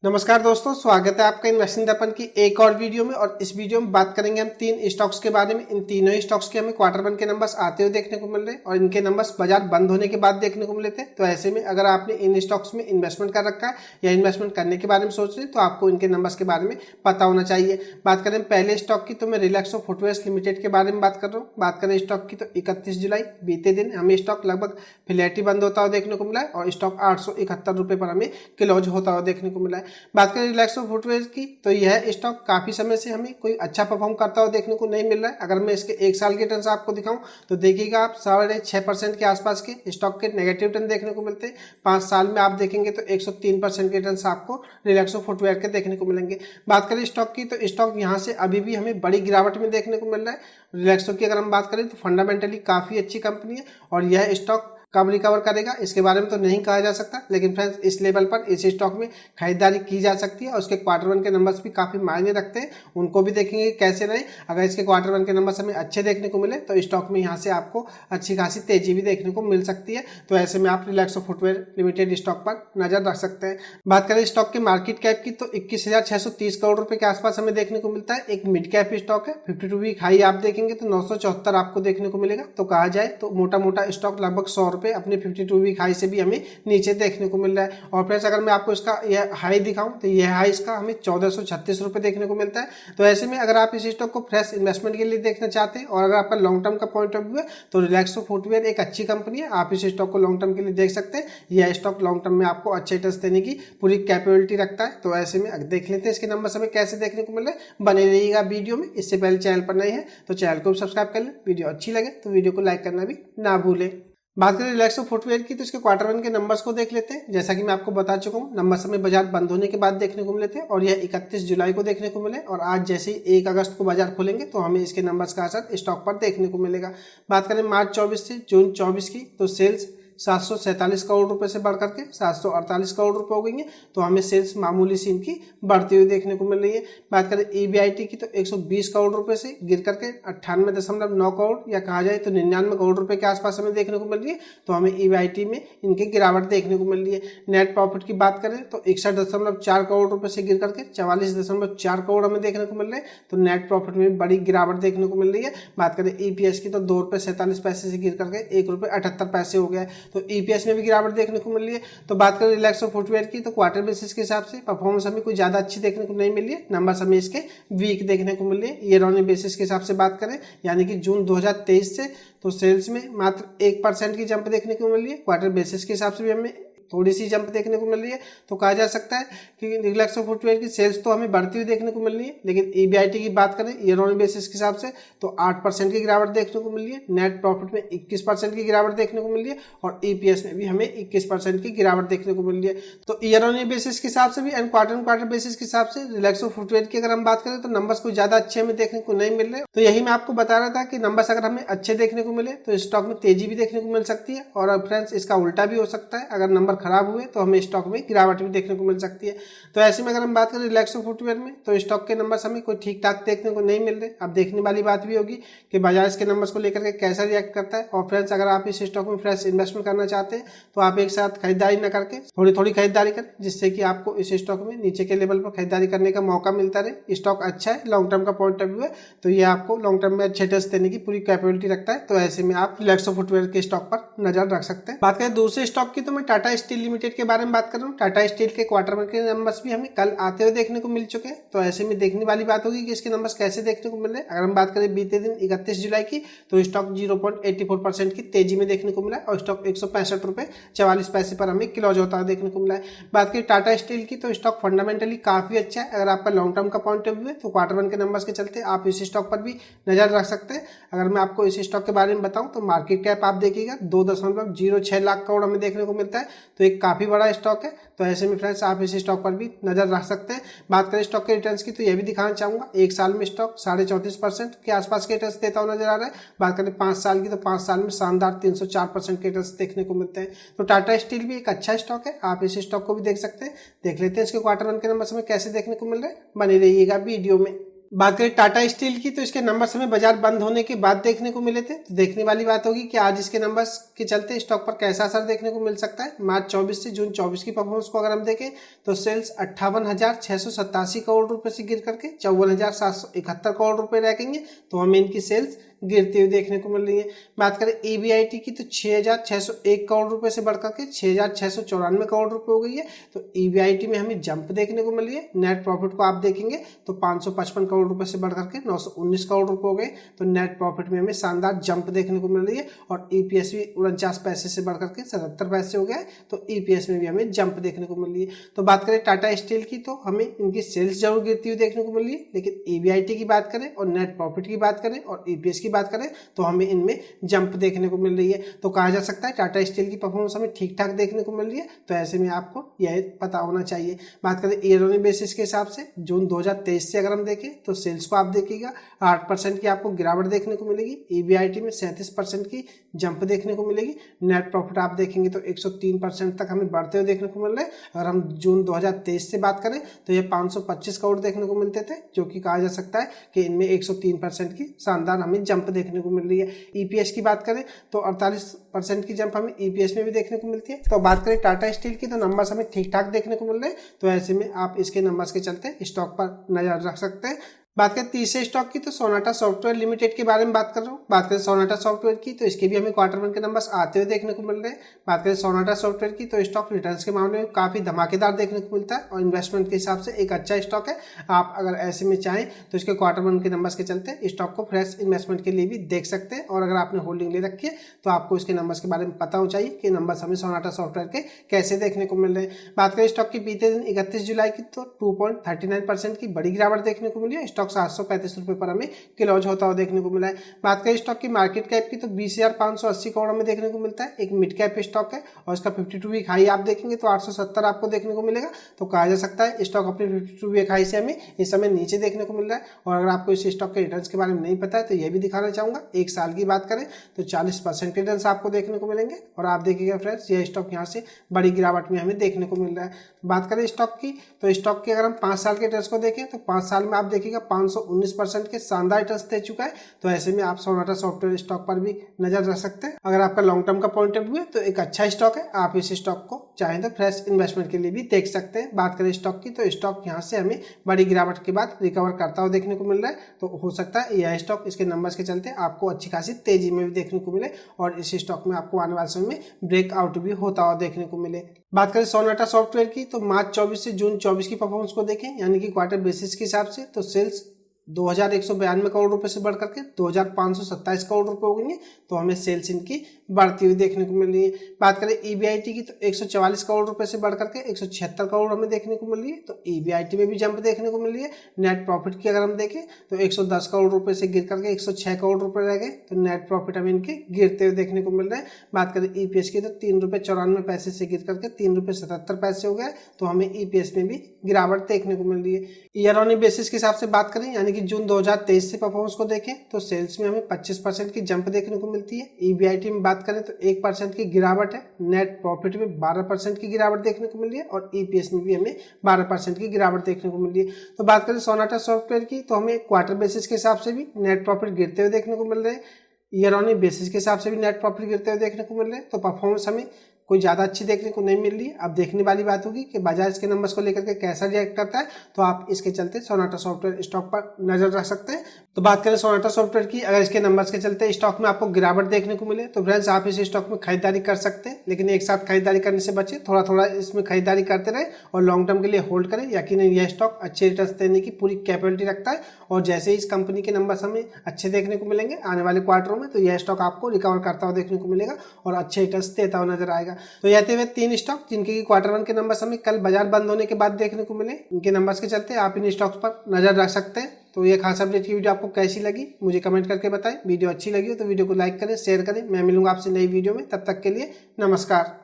नमस्कार दोस्तों, स्वागत है आपका इन्वेस्टिंग दर्पण की एक और वीडियो में। और इस वीडियो में बात करेंगे हम तीन स्टॉक्स के बारे में। इन तीनों स्टॉक्स के हमें क्वार्टर वन के नंबर्स आते हुए देखने को मिल रहे हैं और इनके नंबर्स बाजार बंद होने के बाद देखने को मिले थे। तो ऐसे में अगर आपने इन स्टॉक्स में इन्वेस्टमेंट कर रखा है या इन्वेस्टमेंट करने के बारे में सोच रहे हैं तो आपको इनके नंबर्स के बारे में पता होना चाहिए। बात करें पहले स्टॉक की तो मैं रिलैक्सो फुटवेयर्स लिमिटेड के बारे में बात कर रहा हूँ। बात करें स्टॉक की तो 31 जुलाई बीते दिन हमें स्टॉक लगभग फ्लैट ही बंद होता हुआ देखने को मिला है और स्टॉक 871 रुपये पर हमें क्लोज होता हुआ देखने को मिला है। बात करें रिलैक्सो फुटवेयर की तो यह स्टॉक काफी समय से हमें कोई अच्छा परफॉर्म करता हुआ देखने को नहीं मिल रहा है। अगर मैं इसके एक साल के रिटर्न आपको दिखाऊं तो देखिएगा आप 6.5% के आसपास के स्टॉक के नेगेटिव रिटर्न देखने को मिलते हैं। 5 साल में आप देखेंगे तो 103% के रिटर्न आपको रिलैक्सो फुटवेयर के देखने को मिलेंगे। बात करें स्टॉक की तो स्टॉक यहाँ से अभी भी हमें बड़ी गिरावट में देखने को मिल रहा है। रिलैक्सो की अगर हम बात करें तो फंडामेंटली काफी अच्छी कंपनी है और यह स्टॉक कब रिकवर करेगा इसके बारे में तो नहीं कहा जा सकता, लेकिन फ्रेंड्स इस लेवल पर इस स्टॉक में खरीदारी की जा सकती है और उसके क्वार्टर वन के नंबर्स भी काफी मायने रखते हैं। उनको भी देखेंगे कैसे रहे। अगर इसके क्वार्टर वन के नंबर्स हमें अच्छे देखने को मिले तो स्टॉक में यहाँ से आपको अच्छी खासी तेजी भी देखने को मिल सकती है। तो ऐसे में आप रिलैक्सो फुटवेयर लिमिटेड स्टॉक पर नजर रख सकते हैं। बात करें स्टॉक के मार्केट कैप की तो 21,630 करोड़ रुपए के आसपास हमें देखने को मिलता है। एक मिड कैप स्टॉक है। 52 वीक हाई आप देखेंगे तो 974 आपको देखने को मिलेगा। तो कहा जाए तो मोटा मोटा स्टॉक लगभग 100 रुपए अपने 52 वीक हाई से भी हमें नीचे देखने को मिल रहा है। और फ्रेंड्स अगर मैं आपको इसका यह हाई दिखाऊं तो यह हाई इसका हमें 1436 रुपए देखने को मिलता है। तो ऐसे में अगर आप इस स्टॉक को फ्रेश इन्वेस्टमेंट के लिए देखना चाहते हैं और अगर आपका लॉन्ग टर्म का पॉइंट ऑफ व्यू है तो रिलैक्सो फुटवेयर एक अच्छी कंपनी है। आप इस स्टॉक को लॉन्ग टर्म के लिए देख सकते हैं। यह स्टॉक लॉन्ग टर्म में आपको अच्छे रिटर्न्स देने की पूरी कैपेबिलिटी रखता है। तो ऐसे में देख लेते हैं इसके नंबर्स हमें कैसे देखने को मिल रहे हैं। बने रहिएगा वीडियो में। इससे पहले चैनल पर नए हैं तो चैनल को सब्सक्राइब कर लें। वीडियो अच्छी लगे तो वीडियो को लाइक करना भी ना भूलें। बात करें रिलैक्सो फुटवेयर की तो इसके क्वार्टर वन के नंबर्स को देख लेते हैं। जैसा कि मैं आपको बता चुका हूँ, नंबर्स हमें बाजार बंद होने के बाद देखने को मिले थे और यह 31 जुलाई को देखने को मिले और आज जैसे ही 1 अगस्त को बाजार खोलेंगे तो हमें इसके नंबर्स का असर स्टॉक पर देखने को मिलेगा। बात करें मार्च 24 से जून 24 की तो सेल्स 747 करोड़ रुपए से बढ़कर के 748 करोड़ रुपए हो गई है। तो हमें सेल्स मामूली सी इनकी बढ़ती हुई देखने को मिल रही है। बात करें ईबीआईटी की तो 120 करोड़ रुपए से गिर करके 98.9 करोड़ या कहा जाए तो 99 करोड़ रुपए के आसपास हमें देखने को मिल रही है। तो हमें ईबीआईटी में इनकी गिरावट देखने को मिल रही है। नेट प्रॉफिट की बात करें तो 61.4 करोड़ रुपए से गिर करके 44.4 करोड़ हमें देखने को मिल रहे हैं। तो नेट प्रॉफिट में बड़ी गिरावट देखने को मिल रही है। बात करें ईपीएस की तो 2 रुपये 47 पैसे से गिर करके 1 रुपये 78 पैसे हो गया। तो ईपीएस में भी गिरावट देखने को मिल रही है। तो बात करें रिलैक्सो फुटवेयर की तो क्वार्टर बेसिस के हिसाब से परफॉर्मेंस हमें कोई ज्यादा अच्छी देखने को नहीं मिल रही है। नंबर्स हमें इसके वीक देखने को मिल रही है। ईयर ऑन बेसिस के हिसाब से बात करें यानी कि जून 2023 से तो सेल्स में मात्र 1% की जंप देखने को मिल रही है। क्वार्टर बेसिस के हिसाब से भी हमें थोड़ी सी जंप देखने को मिल रही है। तो कहा जा सकता है कि रिलैक्सो फुटवेयर की सेल्स तो हमें बढ़ती हुई देखने को मिल रही है, लेकिन ईबीआईटी की बात करें ईयर ऑन बेसिस के हिसाब से तो 8% की गिरावट देखने को मिल रही है। नेट प्रॉफिट में 21% की गिरावट देखने को मिल रही है और ईपीएस में भी हमें 21% की गिरावट देखने को मिल रही है। तो ईयर ऑन बेसिस के हिसाब से भी एंड क्वार्टर बेसिस के हिसाब से रिलैक्सो फुटवेयर की अगर हम बात करें तो नंबर्स कोई ज्यादा अच्छे हमें देखने को नहीं मिल रहे। तो यही मैं आपको बता रहा था कि नंबर्स अगर हमें अच्छे देखने को मिले तो स्टॉक में तेजी भी देखने को मिल सकती है और फ्रेंड्स इसका उल्टा भी हो सकता है। अगर नंबर खराब हुए तो हमें स्टॉक में गिरावट भी देखने को मिल सकती है। तो ऐसे में अगर हम बात करें रिलैक्सो फुटवेयर में तो स्टॉक के नंबर्स हमें कोई ठीक ठाक देखने को नहीं मिल रहे। अब देखने वाली बात भी होगी कि बाजार इसके नंबर्स को लेकर के कैसा रिएक्ट करता है। और फ्रेंड्स अगर आप इस स्टॉक में फ्रेश इन्वेस्टमेंट करना चाहते हैं तो आप एक साथ खरीदारी न करके थोड़ी थोड़ी खरीदारी करें, जिससे कि आपको इस स्टॉक में नीचे के लेवल पर खरीदारी करने का मौका मिलता रहे। स्टॉक अच्छा है, लॉन्ग टर्म का पॉइंट ऑफ व्यू है तो ये आपको लॉन्ग टर्म में अच्छे रिटर्न्स देने की पूरी कैपेबिलिटी रखता है। तो ऐसे में आप रिलैक्सो फुटवेयर के स्टॉक पर नजर रख सकते हैं। बात करें दूसरे स्टॉक की तो मैं टाटा स्टील लिमिटेड के बारे में बात कर रहा हूँ। टाटा स्टील के क्वार्टर वन के नंबर्स भी हमें कल आते हुए देखने को मिल चुके हैं। तो ऐसे में देखने वाली बात होगी कि इसके नंबर्स कैसे देखने को मिल रहे हैं। अगर हम बात करें बीते दिन 31 जुलाई की तो स्टॉक 0.84% की तेजी में देखने को मिला है और स्टॉक 165 रुपए 44 पैसे पर हमें क्लोज होता हुआ देखने को मिला है। बात करें टाटा स्टील की तो स्टॉक फंडामेंटली काफी अच्छा है। अगर आपका लॉन्ग टर्म का पॉइंट ऑफ व्यू है तो क्वार्टर वन के नंबर्स के चलते आप इस स्टॉक पर भी नजर रख सकते हैं। अगर मैं आपको इस स्टॉक के बारे में बताऊं तो मार्केट कैप आप देखिएगा 2.06 लाख करोड़ हमें देखने को मिलता है। तो एक काफी बड़ा स्टॉक है। तो ऐसे में फ्रेंड्स आप इस स्टॉक पर भी नजर रख सकते हैं। बात करें स्टॉक के रिटर्न्स की तो यह भी दिखाना चाहूंगा, एक साल में स्टॉक 34.5% के आसपास के रिटर्न्स देता हुआ नजर आ रहा है। बात करें 5 साल की तो 5 साल में शानदार 304% के रिटर्न्स देखने को मिलते हैं। तो टाटा स्टील भी एक अच्छा स्टॉक है, आप इस स्टॉक को भी देख सकते हैं। देख लेते हैं इसके क्वार्टर वन के नंबर हमें कैसे देखने को मिल रहे हैं। बने रहिएगा वीडियो में। बात करें टाटा स्टील की तो इसके नंबर्स हमें बाजार बंद होने के बाद देखने को मिले थे। तो देखने वाली बात होगी कि आज इसके नंबर्स के चलते स्टॉक पर कैसा असर देखने को मिल सकता है। मार्च 24 से जून 24 की परफॉर्मेंस को अगर हम देखें तो सेल्स 58,687 करोड़ रुपए से गिर करके 54,771 करोड़ रुपए रह गई है। तो हमें इनकी सेल्स गिरती हुई देखने को मिल रही है। बात करें EBIT की तो 6,601 करोड़ रुपए से बढ़कर के 6,694 करोड़ रुपए हो गई है। तो EBIT में हमें जंप देखने को मिल रही है। नेट प्रॉफिट को आप देखेंगे तो 555 करोड़ रुपए से बढ़कर के 919 करोड़ रुपए हो गए। तो नेट प्रॉफिट में हमें शानदार जंप देखने को मिल रही है और EPS भी 49 पैसे से बढ़कर के 77 पैसे हो गए। तो EPS में भी हमें जंप देखने को मिल रही है। तो बात करें टाटा स्टील की तो हमें इनकी सेल्स जरूर गिरती हुई देखने को मिल रही है, लेकिन EBIT की बात करें और नेट प्रॉफिट की बात करें और EPS की बात करें तो हमें इनमें जंप देखने को मिल रही है। तो कहा जा सकता है टाटा स्टील की परफॉर्मेंस हमें ठीक ठाक देखने को मिल रही है। तो ऐसे में आपको यह पता होना चाहिए। बात करें ईयर ऑन बेसिस के हिसाब से जून 2023 से अगर हम देखें तो सेल्स को आप देखिएगा 8% की आपको गिरावट देखने को मिलेगी। EBIT में 37% की जंप देखने को मिलेगी। नेट प्रॉफिट आप देखेंगे तो 103% तक हमें बढ़ते हुए देखने को मिल रहे हैं। अगर हम जून 2023 से बात करें तो ये 525 करोड़ देखने को मिलते थे, जो कि कहा जा सकता है कि इनमें 103% की शानदार हमें जंप देखने को मिल रही है। EPS की बात करें तो 48% की जंप हमें EPS में भी देखने को मिलती है। तो बात करें टाटा स्टील की तो नंबर्स हमें ठीक ठाक देखने को मिल रहे हैं। तो ऐसे में आप इसके नंबर्स के चलते स्टॉक पर नजर रख सकते हैं। बात करें तीसरे स्टॉक की तो सोनाटा सॉफ्टवेयर लिमिटेड के बारे में बात कर रहा हूँ। बात करें सोनाटा सॉफ्टवेयर की तो इसके भी हमें क्वार्टर वन के नंबर्स आते हुए देखने को मिल रहे हैं। बात करें सोनाटा सॉफ्टवेयर की तो स्टॉक रिटर्न्स के मामले में काफी धमाकेदार देखने को मिलता है और इन्वेस्टमेंट के हिसाब से एक अच्छा स्टॉक है। आप अगर ऐसे में चाहें तो इसके क्वार्टर वन के नंबर्स के चलते स्टॉक को फ्रेश इन्वेस्टमेंट के लिए भी देख सकते हैं। और अगर आपने होल्डिंग ले रखी है तो आपको इसके नंबर्स के बारे में पता हो चाहिए कि नंबर्स हमें सोनाटा सॉफ्टवेयर के कैसे देखने को मिल रहे हैं। बात करें स्टॉक की बीते दिन 31 जुलाई की तो 2.39% की बड़ी गिरावट देखने को मिली है। स्टॉक 735 रुपए पर हमें क्लोज होता हुआ देखने को मिला है। बात करें स्टॉक की मार्केट कैप की तो 20,580 करोड़ में देखने को मिलता है। एक मिड कैप स्टॉक है और इसका 52 वीक हाई आप देखेंगे तो 870 आपको देखने को मिलेगा। तो कहा जा सकता है स्टॉक अपने 52 वीक हाई से हमें इस समय नीचे देखने को मिल रहा है। और अगर आपको इस स्टॉक के रिटर्न्स के बारे में नहीं पता है तो यह भी दिखाना चाहूंगा। एक साल की बात करें तो 40% रिटर्न्स आपको देखने को मिलेंगे। और आप देखिएगा फ्रेंड्स यह स्टॉक यहाँ से बड़ी गिरावट में हमें देखने को मिल रहा है। बात करें स्टॉक की तो स्टॉक के अगर हम 5 साल के रिटर्न्स को देखें तो 5 साल में आप देखिएगा 519% के शानदार रिटर्न्स दे चुका है। तो ऐसे में आप सोनाटा सॉफ्टवेयर स्टॉक पर भी नजर रख सकते हैं। अगर आपका लॉन्ग टर्म का पॉइंट ऑफ व्यू है तो एक अच्छा स्टॉक है। आप इस स्टॉक को चाहें तो फ्रेश इन्वेस्टमेंट के लिए भी देख सकते हैं। बात करें स्टॉक की तो स्टॉक यहाँ से हमें बड़ी गिरावट के बाद रिकवर करता हुआ देखने को मिल रहा है। तो हो सकता है यह स्टॉक इसके नंबर्स के चलते आपको अच्छी खासी तेजी में भी देखने को मिले और इस स्टॉक में आपको आने वाले समय में ब्रेकआउट भी होता हुआ देखने को मिले। बात करें सोनाटा सॉफ्टवेयर की तो मार्च 24 से जून 24 की परफॉर्मेंस को देखें यानी कि क्वार्टर बेसिस के हिसाब से तो सेल्स 2,192 करोड़ रुपए से बढ़ करके 2,527 करोड़ रुपए हो गई है। तो हमें सेल्स इनकी बढ़ती हुई देखने को मिल रही है। बात करें EBIT की तो 144 करोड़ रुपए से बढ़ करके 176 करोड़ हमें देखने को मिल रही है। तो EBIT में भी जंप देखने को मिल रही है। नेट प्रॉफिट की अगर हम देखें तो 110 करोड़ रुपए से गिर करके 106 करोड़ रुपए रह गए। तो नेट प्रॉफिट हमें इनके गिरते हुए देखने को मिल रहे हैं। बात करें EPS की तो 3 रुपये 94 पैसे से गिर करके 3 रुपये 77 पैसे हो गए। तो हमें EPS में भी गिरावट देखने को मिल रही है। ईयर ऑन बेसिस के हिसाब से बात करें यानी कि जून 2023 से परफॉर्मेंस को देखें तो सेल्स में हमें 25% की जंप देखने को मिलती है। EBIT में बात करें तो 1% की गिरावट है। नेट प्रॉफिट में 12% की गिरावट देखने को मिल रही है और EPS में भी हमें 12% की गिरावट देखने को मिल रही है। तो बात करें सोनाटा सॉफ्टवेयर की तो हमें क्वार्टर बेसिस के हिसाब से भी नेट प्रॉफिट गिरते हुए देखने को मिल रहे हैं। ईयर ऑन बेसिस के हिसाब से भी नेट प्रॉफिट गिरते हुए देखने को मिल रहे हैं। तो परफॉर्मेंस हमें कोई ज़्यादा अच्छी देखने को नहीं मिल रही है। अब देखने वाली बात होगी कि बाजार इसके नंबर्स को लेकर के कैसा रिएक्ट करता है। तो आप इसके चलते सोनाटा सॉफ्टवेयर स्टॉक पर नजर रख सकते हैं। तो बात करें सोनाटा सॉफ्टवेयर की, अगर इसके नंबर्स के चलते स्टॉक में आपको गिरावट देखने को मिले तो फ्रेंड्स आप इस स्टॉक में खरीदारी कर सकते हैं, लेकिन एक साथ खरीदारी करने से बचे, थोड़ा थोड़ा इसमें खरीदारी करते रहे और लॉन्ग टर्म के लिए होल्ड करें। यकीनन यह स्टॉक अच्छे रिटर्न देने की पूरी कैपेबिलिटी रखता है और जैसे ही इस कंपनी के नंबर्स हमें अच्छे देखने को मिलेंगे आने वाले क्वार्टरों में तो यह स्टॉक आपको रिकवर करता हुआ देखने को मिलेगा और अच्छे रिटर्न देता हुआ नजर आएगा। तो यह 3 स्टॉक जिनके क्वार्टर वन के नंबर्स हमें कल बाजार बंद होने के बाद देखने को मिले, इनके नंबर्स के चलते आप इन स्टॉक्स पर नजर रख सकते हैं। तो ये खास अपडेट की वीडियो आपको कैसी लगी मुझे कमेंट करके बताएं। वीडियो अच्छी लगी हो तो वीडियो को लाइक करें, शेयर करें। मैं मिलूंगा आपसे नई वीडियो में, तब तक के लिए नमस्कार।